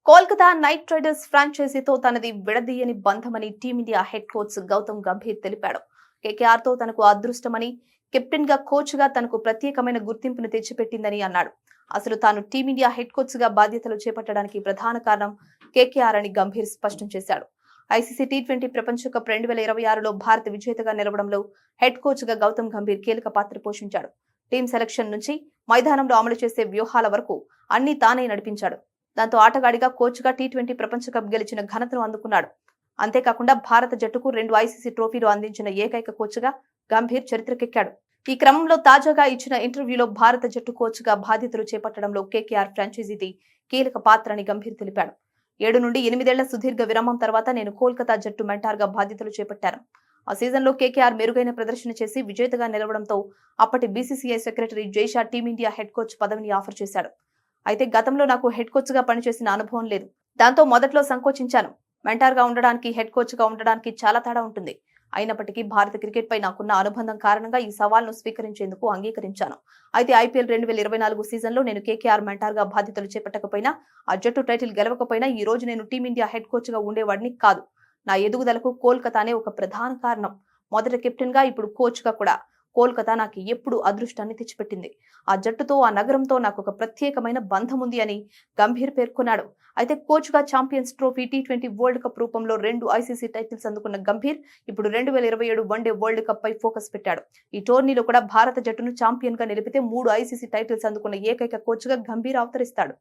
Kolkata night riders ఫ్రాంచైజీతో తనది విడదీయని బంధమని team India head coach Gautam Gambhir తెలిపాడు. కేకేఆర్ తో తనకు అదృష్టమని, కెప్టెన్ గా కోచ్ గా తనకు ప్రత్యేకమైన గుర్తింపును తెచ్చిపెట్టిందని అన్నాడు. అసలు తాను టీమిండియా హెడ్ కోచ్ గా బాధ్యతలు చేపట్టడానికి ప్రధాన కారణం కేకేఆర్ అని గంభీర్ స్పష్టం చేశాడు. ఐసీసీ టీ20 ప్రపంచ కప్ 2026లో భారత్ విజేతగా నిలవడంలో హెడ్ కోచ్ గా గౌతమ్ గంభీర్ కీలక పాత్ర పోషించాడు. టీం సెలక్షన్ నుంచి మైదానంలో అమలు చేసే వ్యూహాల వరకు అన్ని తానే నడిపించాడు. దాంతో ఆటగాడిగా కోచ్గా టీ20 ప్రపంచ కప్ గెలిచిన ఘనతను అందుకున్నాడు. అంతేకాకుండా భారత జట్టుకు 2 ఐసీసీ ట్రోఫీలు అందించిన ఏకైక కోచ్గా గంభీర్ చరిత్రకెక్కాడు. ఈ క్రమంలో తాజాగా ఇచ్చిన ఇంటర్వ్యూలో భారత జట్టు కోచ్గా బాధ్యతలు చేపట్టడంలో కేకేఆర్ ఫ్రాంచైజీది కీలక పాత్ర అని గంభీర్ తెలిపాడు. 7 నుండి 8 ఏళ్ల సుదీర్ఘ విరామం తర్వాత నేను కోల్కతా జట్టు మెంటార్గా బాధ్యతలు చేపట్టాను. ఆ సీజన్లో కేకేఆర్ మెరుగైన ప్రదర్శన చేసి విజేతగా నిలవడంతో అప్పటి BCCI secretary Jay Shah team India head coach పదవిని ఆఫర్ చేశాడు. అయితే గతంలో నాకు హెడ్ కోచ్ గా పనిచేసిన అనుభవం లేదు. దాంతో మొదట్లో సంకోచించాను. మెంటార్ గా ఉండడానికి, హెడ్ కోచ్ గా ఉండడానికి చాలా తేడా ఉంటుంది. అయినప్పటికీ భారత క్రికెట్ పై నాకున్న అనుబంధం కారణంగా ఈ సవాల్ను స్వీకరించేందుకు అంగీకరించాను. అయితే ఐపీఎల్ 2024 సీజన్లో నేను కేకేఆర్ మెంటార్ గా బాధ్యతలు చేపట్టకపోయినా, ఆ జట్టు టైటిల్ గెలవకపోయినా ఈ రోజు నేను టీమిండియా హెడ్ కోచ్ గా ఉండేవాడిని కాదు. నా ఎదుగుదలకు కోల్కతానే ఒక ప్రధాన కారణం. మొదట కెప్టెన్ గా, ఇప్పుడు కోచ్ గా కూడా కోల్కతా నాకు ఎప్పుడు అదృష్టాన్ని తెచ్చిపెట్టింది. ఆ జట్టుతో, ఆ నగరంతో నాకు ఒక ప్రత్యేకమైన బంధం ఉంది అని గంభీర్ పేర్కొన్నాడు. అయితే కోచ్ గా champions trophy, T20 world cup రూపంలో 2 ఐసీసీ టైటిల్స్ అందుకున్న గంభీర్ ఇప్పుడు 2027 వన్డే వరల్డ్ కప్ పై ఫోకస్ పెట్టాడు. ఈ టోర్నీలో కూడా భారత జట్టును ఛాంపియన్ గా నిలిపితే 3 ఐసీసీ టైటిల్స్ అందుకున్న ఏకైక కోచ్ గా గంభీర్ అవతరిస్తాడు.